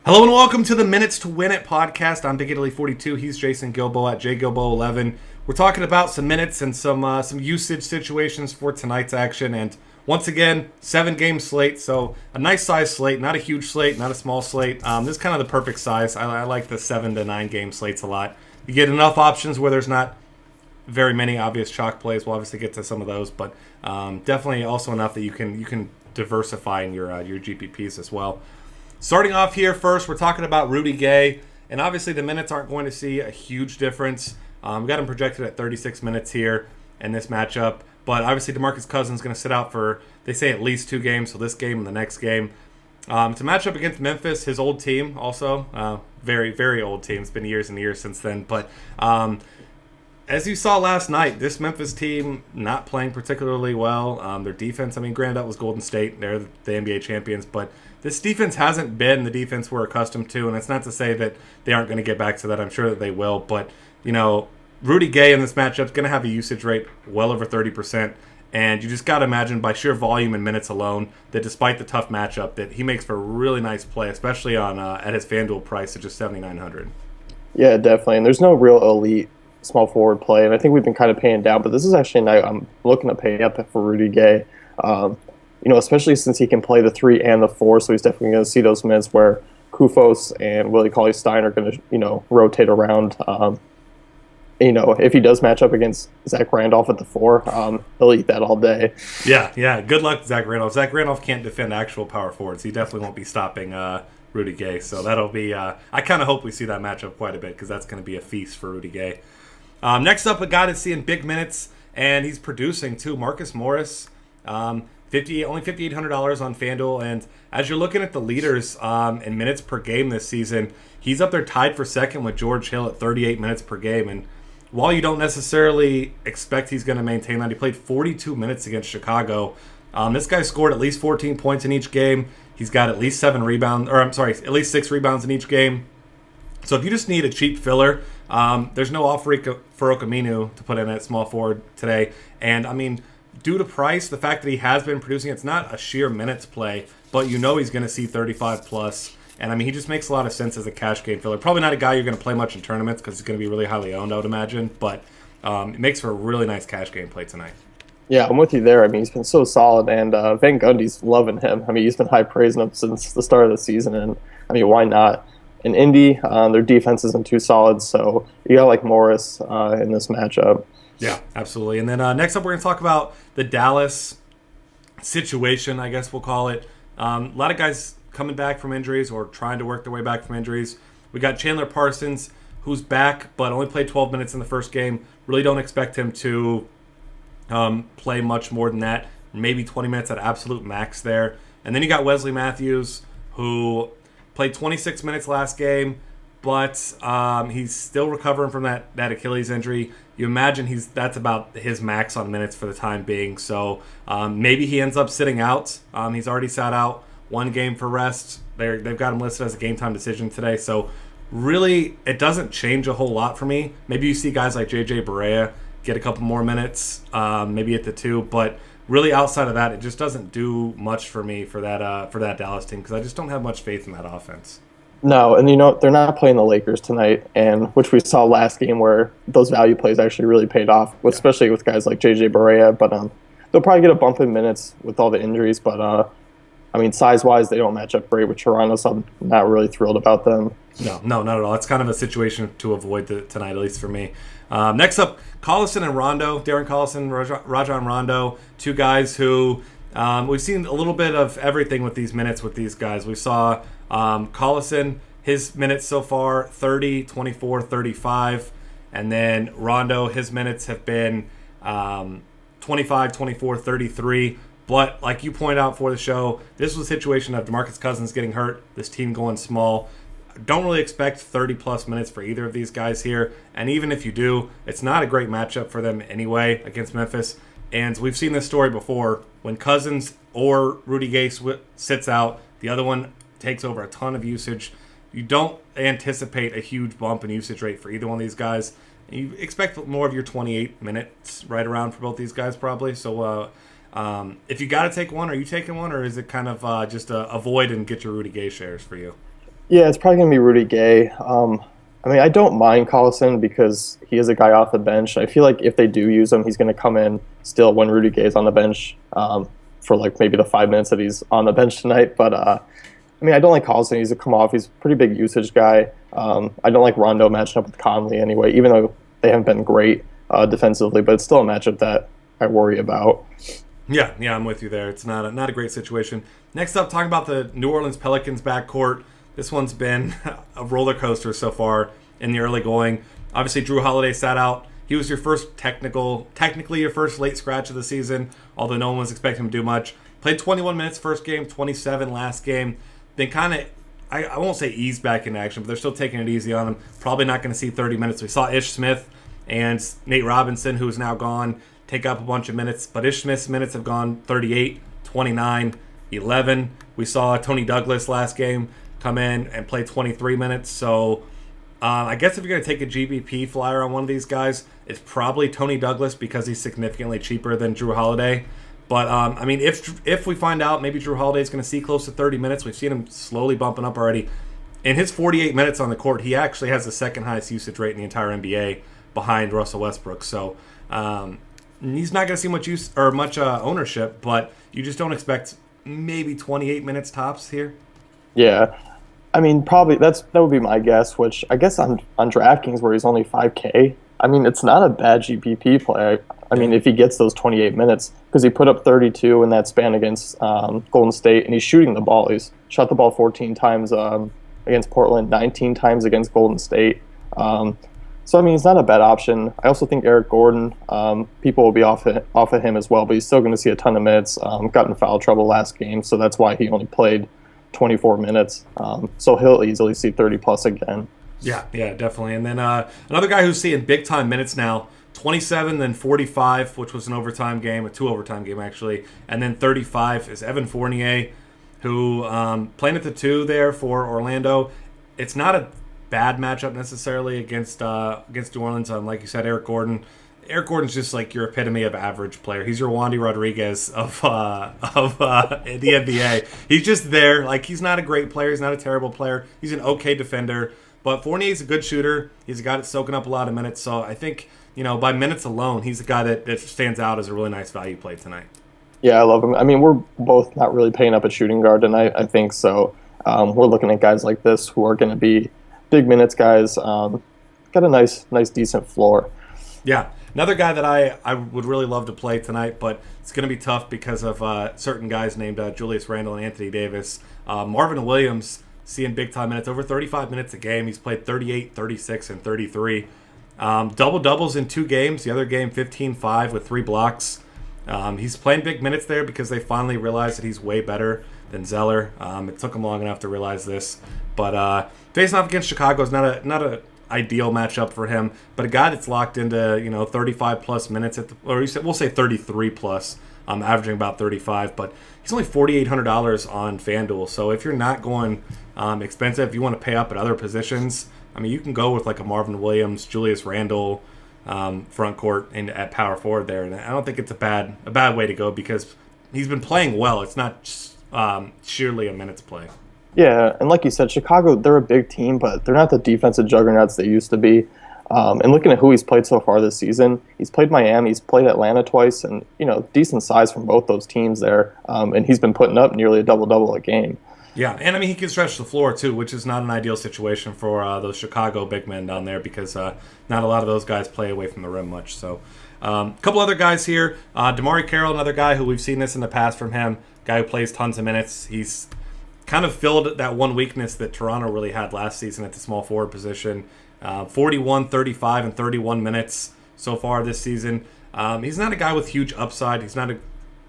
Hello and welcome to the Minutes to Win It podcast. I'm Big Italy 42. He's Jason Gilbo at JGilbo11. We're talking about some minutes and some usage situations for tonight's action. And once again, 7-game slate. So a nice size slate, not a huge slate, not a small slate. This is kind of the perfect size. I like the 7 to 9 game slates a lot. You get enough options where there's not very many obvious chalk plays. We'll obviously get to some of those, but definitely also enough that you can diversify in your GPPs as well. Starting off here first, we're talking about Rudy Gay, and obviously the minutes aren't going to see a huge difference. We got him projected at 36 minutes here in this matchup, but obviously DeMarcus Cousins is going to sit out for, they say, at least 2 games, so this game and the next game. To match up against Memphis, his old team also, very, very old team. It's been years and years since then, but as you saw last night, this Memphis team not playing particularly well. Their defense, granted, that was Golden State. They're the NBA champions, but this defense hasn't been the defense we're accustomed to, and it's not to say that they aren't going to get back to that. I'm sure that they will, but, Rudy Gay in this matchup is going to have a usage rate well over 30%, and you just got to imagine by sheer volume and minutes alone that despite the tough matchup that he makes for a really nice play, especially on at his FanDuel price of just $7,900. Yeah, definitely, and there's no real elite small forward play, and I think we've been kind of paying down, but this is actually a night I'm looking to pay up for Rudy Gay. Especially since he can play the 3 and the 4, so he's definitely going to see those minutes where Kufos and Willie Cauley-Stein are going to, rotate around. If he does match up against Zach Randolph at the 4, he'll eat that all day. Yeah. Good luck to Zach Randolph. Zach Randolph can't defend actual power forwards. He definitely won't be stopping Rudy Gay, so that'll be I kind of hope we see that matchup quite a bit because that's going to be a feast for Rudy Gay. Next up, a guy that's seeing big minutes, and he's producing too, Marcus Morris. Only $5,800 on FanDuel, and as you're looking at the leaders in minutes per game this season, he's up there tied for second with George Hill at 38 minutes per game. And while you don't necessarily expect he's going to maintain that, he played 42 minutes against Chicago. This guy scored at least 14 points in each game. He's got at least 6 rebounds in each game. So if you just need a cheap filler, there's no offer for Okaminu to put in at small forward today. And due to price, the fact that he has been producing, it's not a sheer minutes play, but he's going to see 35 plus. And he just makes a lot of sense as a cash game filler. Probably not a guy you're going to play much in tournaments because he's going to be really highly owned, I would imagine. But it makes for a really nice cash game play tonight. Yeah, I'm with you there. He's been so solid, and Van Gundy's loving him. He's been high praising him since the start of the season, and why not? In Indy, their defense isn't too solid, so you got like Morris in this matchup. Yeah, absolutely. And then next up, we're going to talk about the Dallas situation, I guess we'll call it. A lot of guys coming back from injuries or trying to work their way back from injuries. We got Chandler Parsons, who's back, but only played 12 minutes in the first game. Really don't expect him to play much more than that. Maybe 20 minutes at absolute max there. And then you got Wesley Matthews, who played 26 minutes last game, but he's still recovering from that Achilles injury. You imagine that's about his max on minutes for the time being. So maybe he ends up sitting out. He's already sat out 1 game for rest. They've got him listed as a game time decision today. So really, it doesn't change a whole lot for me. Maybe you see guys like JJ Barea get a couple more minutes, maybe at the 2. But really, outside of that, it just doesn't do much for me for that Dallas team because I just don't have much faith in that offense. No, and they're not playing the Lakers tonight, and which we saw last game where those value plays actually really paid off, especially with guys like JJ Barea. But they'll probably get a bump in minutes with all the injuries. But size-wise, they don't match up great with Toronto, so I'm not really thrilled about them. No, not at all. It's kind of a situation to avoid tonight, at least for me. Next up, Collison and Rondo. Darren Collison, Rajon Rondo, 2 guys who we've seen a little bit of everything with these minutes with these guys. We saw Collison, his minutes so far, 30, 24, 35. And then Rondo, his minutes have been 25, 24, 33. But like you point out for the show, this was a situation of DeMarcus Cousins getting hurt, this team going small. Don't really expect 30-plus minutes for either of these guys here. And even if you do, it's not a great matchup for them anyway against Memphis. And we've seen this story before. When Cousins or Rudy Gay sits out, the other one takes over a ton of usage. You don't anticipate a huge bump in usage rate for either one of these guys. You expect more of your 28 minutes right around for both these guys probably. So if you got to take one, are you taking one? Or is it kind of just avoid and get your Rudy Gay shares for you? Yeah, it's probably going to be Rudy Gay. I mean, I don't mind Collison because he is a guy off the bench. I feel like if they do use him, he's going to come in still when Rudy Gay is on the bench for like maybe the 5 minutes that he's on the bench tonight. But I mean, I don't like Collison. He's a come off. He's a pretty big usage guy. I don't like Rondo matching up with Conley anyway, even though they haven't been great defensively. But it's still a matchup that I worry about. Yeah, I'm with you there. It's not a great situation. Next up, talking about the New Orleans Pelicans backcourt. This one's been a roller coaster so far in the early going. Obviously, Drew Holiday sat out. He was your first technically your first late scratch of the season, although no one was expecting him to do much. Played 21 minutes first game, 27 last game. Then kind of, I won't say eased back in action, but they're still taking it easy on him. Probably not going to see 30 minutes. We saw Ish Smith and Nate Robinson, who is now gone, take up a bunch of minutes. But Ish Smith's minutes have gone 38, 29, 11. We saw Tony Douglas last game come in and play 23 minutes. So I guess if you're going to take a GBP flyer on one of these guys, it's probably Tony Douglas because he's significantly cheaper than Drew Holiday. But, I mean, if we find out maybe Drew Holiday is going to see close to 30 minutes, we've seen him slowly bumping up already. In his 48 minutes on the court, he actually has the second highest usage rate in the entire NBA behind Russell Westbrook. So he's not going to see much use or much ownership, but you just don't expect maybe 28 minutes tops here. Yeah. I mean, probably that would be my guess, which I guess on DraftKings where he's only 5K, I mean, it's not a bad GPP play. I mean, if he gets those 28 minutes, because he put up 32 in that span against Golden State, and he's shooting the ball. He's shot the ball 14 times against Portland, 19 times against Golden State. So, I mean, he's not a bad option. I also think Eric Gordon, people will be off of him as well, but he's still going to see a ton of minutes. Got in foul trouble last game, so that's why he only played 24 minutes. So he'll easily see 30-plus again. Yeah, definitely. And then another guy who's seeing big-time minutes now, 27, then 45, which was an overtime game, a two-overtime game, actually. And then 35 is Evan Fournier, who playing at the 2 there for Orlando. It's not a bad matchup necessarily against New Orleans. Like you said, Eric Gordon. Eric Gordon's just like your epitome of average player. He's your Wandy Rodriguez of the NBA. He's just there. Like, he's not a great player. He's not a terrible player. He's an okay defender. But Fournier's a good shooter. He's a guy that's soaking up a lot of minutes. So I think, by minutes alone, he's a guy that stands out as a really nice value play tonight. Yeah, I love him. I mean, we're both not really paying up at shooting guard tonight, I think. So we're looking at guys like this who are going to be big minutes guys. Got a nice, decent floor. Yeah. Another guy that I would really love to play tonight, but it's going to be tough because of certain guys named Julius Randle and Anthony Davis. Marvin Williams seeing big-time minutes, over 35 minutes a game. He's played 38, 36, and 33. Double-doubles in 2 games. The other game, 15-5 with 3 blocks. He's playing big minutes there because they finally realized that he's way better than Zeller. It took him long enough to realize this. But facing off against Chicago is not a ideal matchup for him, but a guy that's locked into 35 plus minutes we'll say 33 plus, averaging about 35, but he's only $4,800 on FanDuel. So if you're not going expensive, if you want to pay up at other positions, I mean, you can go with like a Marvin Williams, Julius Randle front court and at power forward there, and I don't think it's a bad way to go because he's been playing well. It's not sheerly a minutes play. Yeah, and like you said, Chicago, they're a big team, but they're not the defensive juggernauts they used to be. And looking at who he's played so far this season, he's played Miami, he's played Atlanta twice, and, decent size from both those teams there. And he's been putting up nearly a double-double a game. Yeah, and I mean, he can stretch the floor, too, which is not an ideal situation for those Chicago big men down there because not a lot of those guys play away from the rim much. So a couple other guys here. DeMarre Carroll, another guy who we've seen this in the past from him, guy who plays tons of minutes. He's kind of filled that one weakness that Toronto really had last season at the small forward position. 41, 35, and 31 minutes so far this season. He's not a guy with huge upside. He's not a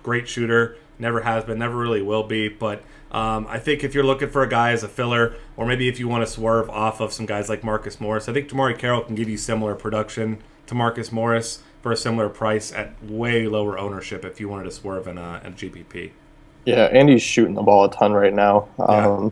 great shooter. Never has been, never really will be. But I think if you're looking for a guy as a filler, or maybe if you want to swerve off of some guys like Marcus Morris, I think DeMarre Carroll can give you similar production to Marcus Morris for a similar price at way lower ownership if you wanted to swerve in a GPP. Yeah, and he's shooting the ball a ton right now. I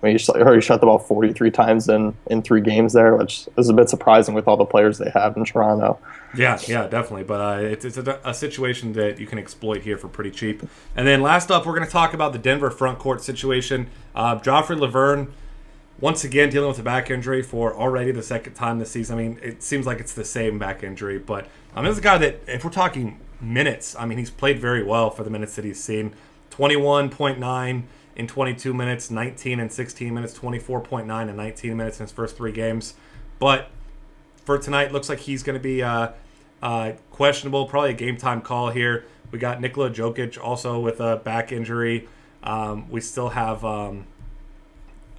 mean, he already shot the ball 43 times in 3 games there, which is a bit surprising with all the players they have in Toronto. Yeah, definitely. But it's a situation that you can exploit here for pretty cheap. And then last up, we're going to talk about the Denver front court situation. Joffrey Laverne once again dealing with a back injury for already the second time this season. I mean, it seems like it's the same back injury, but this is a guy that, if we're talking minutes, I mean, he's played very well for the minutes that he's seen. 21.9 in 22 minutes, 19 in 16 minutes, 24.9 in 19 minutes in his first 3 games. But for tonight, looks like he's going to be questionable, probably a game time call here. We got Nikola Jokic also with a back injury. We still have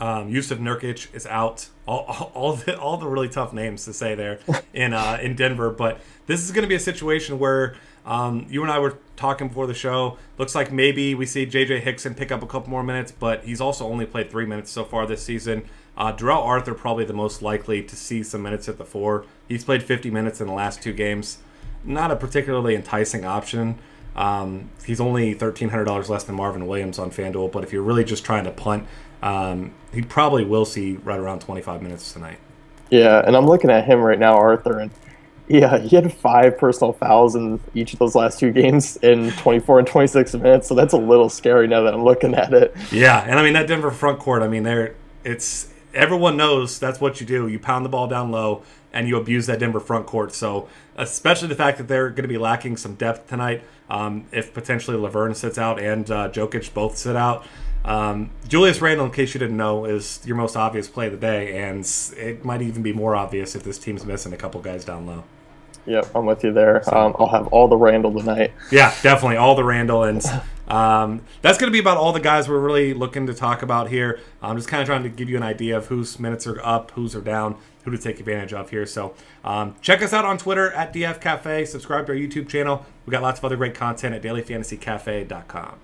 Yusuf Nurkic is out. All the really tough names to say there in Denver. But this is going to be a situation where you and I were talking before the show. Looks like maybe we see J.J. Hickson pick up a couple more minutes, but he's also only played 3 minutes so far this season. Darrell Arthur probably the most likely to see some minutes at the 4. He's played 50 minutes in the last 2 games. Not a particularly enticing option. He's only $1,300 less than Marvin Williams on FanDuel, but if you're really just trying to punt, he probably will see right around 25 minutes tonight. Yeah, and I'm looking at him right now, Arthur, and yeah, he had 5 personal fouls in each of those last 2 games in 24 and 26 minutes, so that's a little scary now that I'm looking at it. Yeah, and I mean, that Denver front court, I mean, everyone knows that's what you do. You pound the ball down low, and you abuse that Denver front court. So especially the fact that they're going to be lacking some depth tonight, if potentially Laverne sits out and Jokic both sit out. Julius Randle, in case you didn't know, is your most obvious play of the day, and it might even be more obvious if this team's missing a couple guys down low. Yep, I'm with you there. I'll have all the Randle tonight. Yeah, definitely, all the Randle. And that's going to be about all the guys we're really looking to talk about here. I'm just kind of trying to give you an idea of whose minutes are up, whose are down, who to take advantage of here. So check us out on Twitter at DF Cafe. Subscribe to our YouTube channel. We've got lots of other great content at dailyfantasycafe.com.